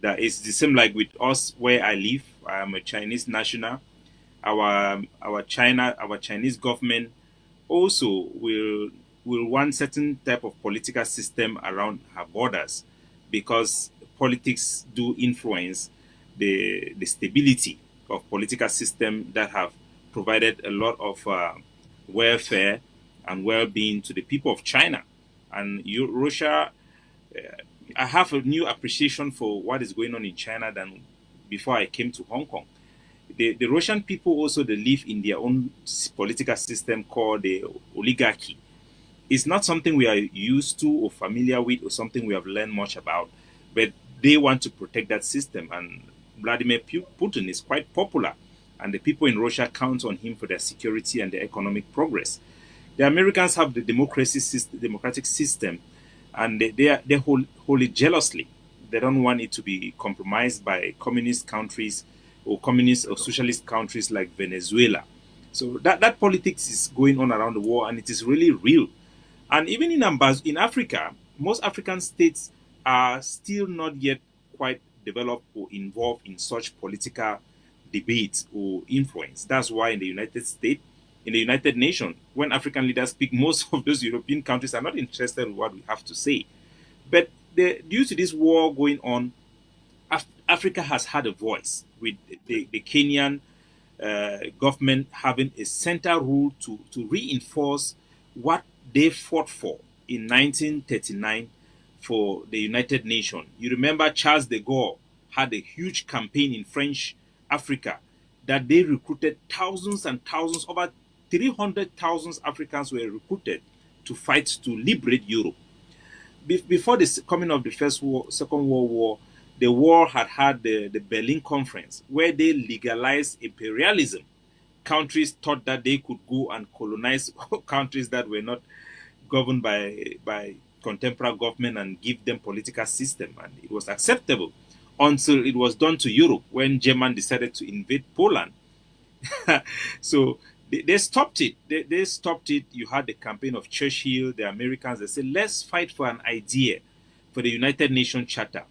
That is the same like with us where I live. I am a Chinese national. Our Chinese government also will want certain type of political system around her borders, because politics do influence the stability of political system that have provided a lot of welfare and well-being to the people of China. And Russia, I have a new appreciation for what is going on in China than before I came to Hong Kong. The Russian people also, they live in their own political system called the oligarchy. It's not something we are used to or familiar with or something we have learned much about, but they want to protect that system. And Vladimir Putin is quite popular, and the people in Russia count on him for their security and their economic progress. The Americans have the democratic system, and they hold it jealously. They don't want it to be compromised by communist countries or communist or socialist countries like Venezuela. So that politics is going on around the world, and it is really real. And even in Africa, most African states are still not yet quite developed or involved in such political debates or influence. That's why in the United States, in the United Nations, when African leaders speak, most of those European countries are not interested in what we have to say. But due to this war going on, Africa has had a voice, with the Kenyan government having a central role to reinforce what they fought for in 1939 for the United Nations. You remember Charles de Gaulle had a huge campaign in French Africa that they recruited thousands and thousands, over 300,000 Africans were recruited to fight to liberate Europe. Before the coming of the Second World War, the war had the Berlin Conference, where they legalized imperialism. Countries thought that they could go and colonize countries that were not governed by contemporary government and give them political system, and it was acceptable until it was done to Europe when Germany decided to invade Poland. So they stopped it. They stopped it. You had the campaign of Churchill, the Americans. They said, let's fight for an idea for the United Nations Charter,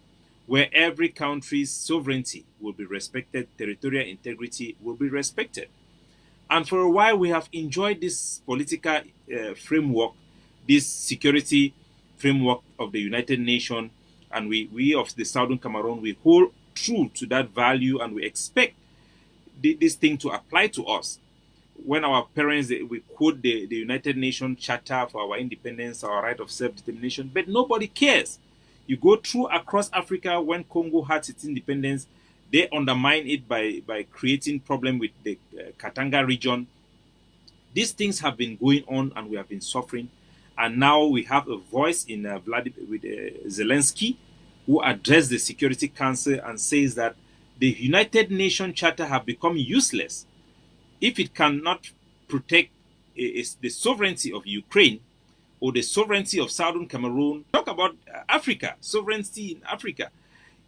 where every country's sovereignty will be respected, territorial integrity will be respected. And for a while, we have enjoyed this political framework, this security framework of the United Nations, and we of the Southern Cameroon, we hold true to that value, and we expect this thing to apply to us. When our parents, we quote the United Nations Charter for our independence, our right of self-determination, but nobody cares. You go through across Africa, when Congo had its independence, they undermine it by creating problem with the Katanga region. These things have been going on, and we have been suffering. And now we have a voice in Zelensky, who addressed the Security Council and says that the United Nations Charter have become useless if it cannot protect the sovereignty of Ukraine or the sovereignty of Southern Cameroon. Talk about Africa, sovereignty in Africa.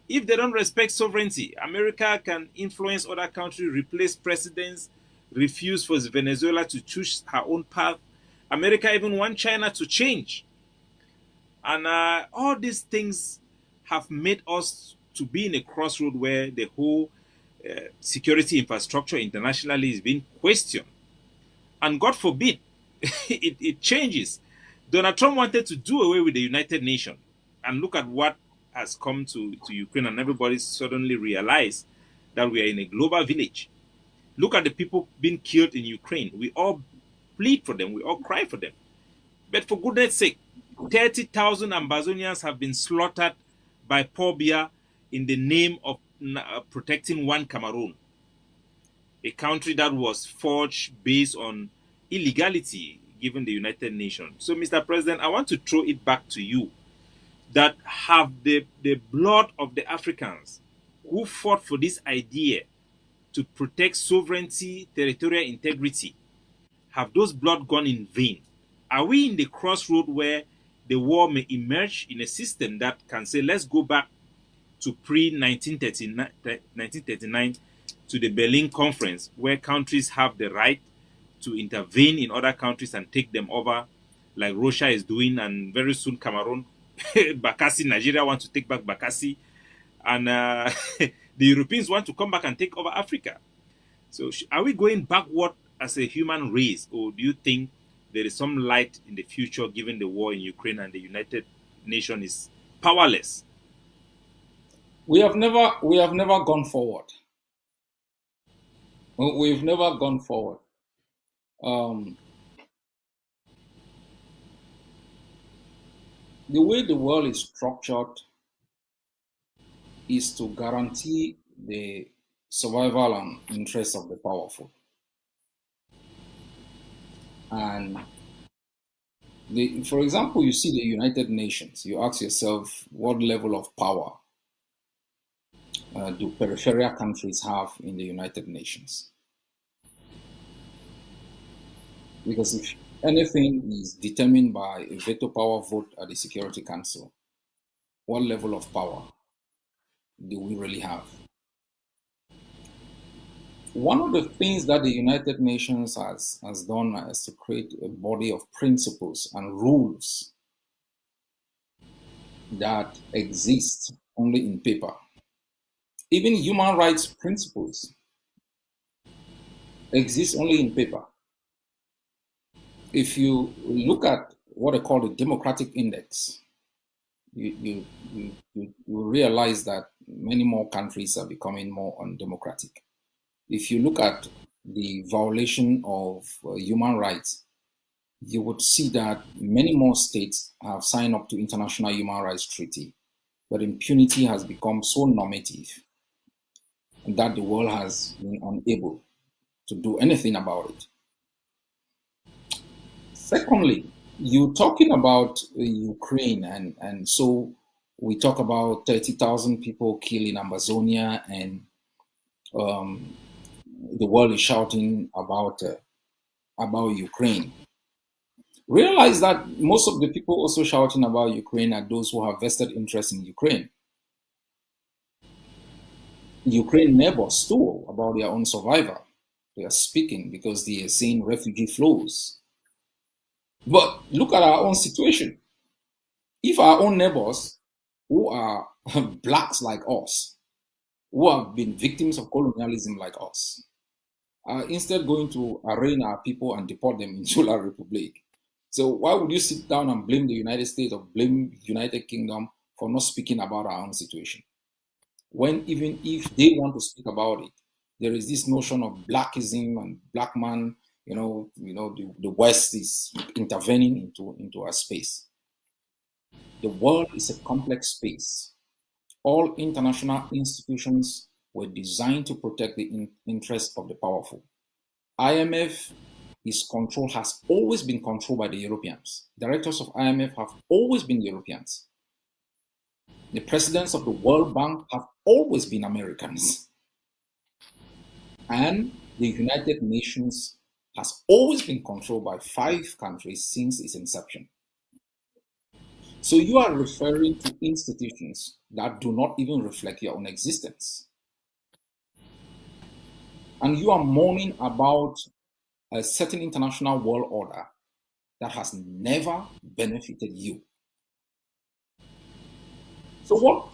If they don't respect sovereignty, America can influence other countries, replace presidents, refuse for Venezuela to choose her own path. America even wants China to change. And all these things have made us to be in a crossroad where the whole security infrastructure internationally is being questioned. And God forbid it changes. Donald Trump wanted to do away with the United Nations. And look at what has come to Ukraine, and everybody suddenly realized that we are in a global village. Look at the people being killed in Ukraine. We all plead for them. We all cry for them. But for goodness sake, 30,000 Ambazonians have been slaughtered by Paul Biya in the name of protecting one Cameroon, a country that was forged based on illegality given the United Nations. So, Mr. President, I want to throw it back to you, that have the blood of the Africans who fought for this idea to protect sovereignty, territorial integrity, have those blood gone in vain? Are we in the crossroad where the war may emerge in a system that can say, let's go back to pre-1939 to the Berlin Conference, where countries have the right to intervene in other countries and take them over, like Russia is doing, and very soon Cameroon, Bakassi, Nigeria wants to take back Bakassi. and the Europeans want to come back and take over Africa. So, are we going backward as a human race, or do you think there is some light in the future given the war in Ukraine and the United Nations is powerless? We have never gone forward. We've never gone forward. Um, the way the world is structured is to guarantee the survival and interests of the powerful. And for example, you see the United Nations. You ask yourself, what level of power do peripheral countries have in the United Nations? Because if anything is determined by a veto power vote at the Security Council, what level of power do we really have? One of the things that the United Nations has done is to create a body of principles and rules that exist only in paper. Even human rights principles exist only in paper. If you look at what I call the democratic index, you realize that many more countries are becoming more undemocratic. If you look at the violation of human rights, you would see that many more states have signed up to international human rights treaty, but impunity has become so normative that the world has been unable to do anything about it. Secondly, you talking about Ukraine, and so we talk about 30,000 people killed in Amazonia, and um, the world is shouting about Ukraine. Realize that most of the people also shouting about Ukraine are those who have vested interest in Ukraine. Ukraine never stole about their own survival. They are speaking because they are seeing refugee flows. But look at our own situation. If our own neighbors, who are blacks like us, who have been victims of colonialism like us, are instead going to arraign our people and deport them in Solar Republic. So why would you sit down and blame the United States or blame United Kingdom for not speaking about our own situation? When even if they want to speak about it, there is this notion of blackism and black man, the West is intervening into our space. The world is a complex space. All international institutions were designed to protect the interests of the powerful. IMF has always been controlled by the Europeans. Directors of IMF have always been Europeans. The presidents of the World Bank have always been Americans. And the United Nations has always been controlled by 5 countries since its inception. So you are referring to institutions that do not even reflect your own existence. And you are mourning about a certain international world order that has never benefited you. So what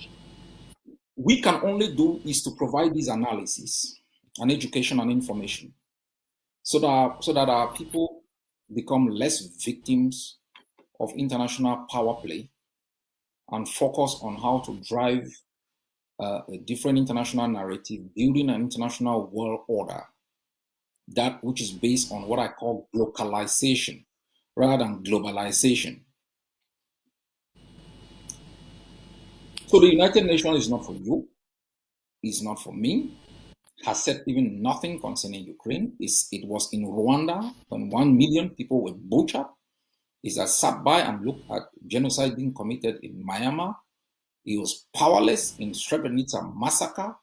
we can only do is to provide these analysis and education and information so that our people become less victims of international power play and focus on how to drive a different international narrative, building an international world order that which is based on what I call localization rather than globalization. So the United Nations is not for you, is not for me, has said even nothing concerning Ukraine. It was in Rwanda when 1 million people were butchered. Is that sat by and looked at genocide being committed in Myanmar. It was powerless in Srebrenica massacre.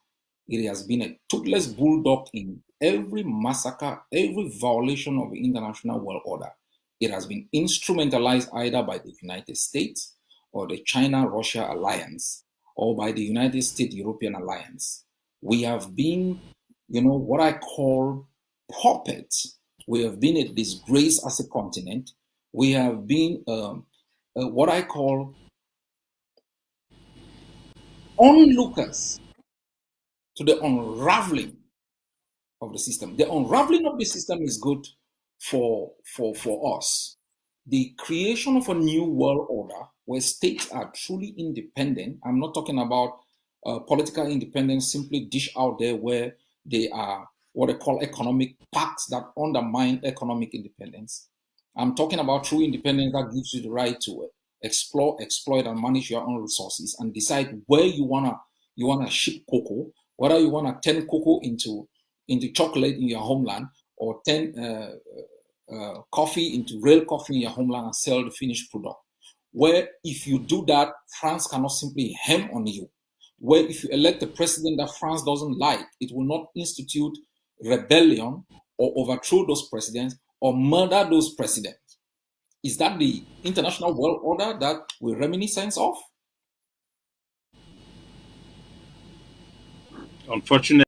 It has been a toothless bulldog in every massacre, every violation of the international world order. It has been instrumentalized either by the United States or the China-Russia alliance or by the United States-European alliance. We have been, what I call puppets. We have been a disgrace as a continent. We have been what I call onlookers to the unraveling of the system. The unraveling of the system is good for us. The creation of a new world order where states are truly independent. I'm not talking about political independence simply dish out there where they are what they call economic pacts that undermine economic independence. I'm talking about true independence that gives you the right to explore, exploit, and manage your own resources and decide where you wanna ship cocoa, whether you wanna turn cocoa into chocolate in your homeland or turn coffee into real coffee in your homeland and sell the finished product. Where if you do that, France cannot simply hem on you. Where if you elect a president that France doesn't like, it will not institute rebellion or overthrow those presidents or murder those presidents. Is that the international world order that we're reminiscent of? Unfortunately,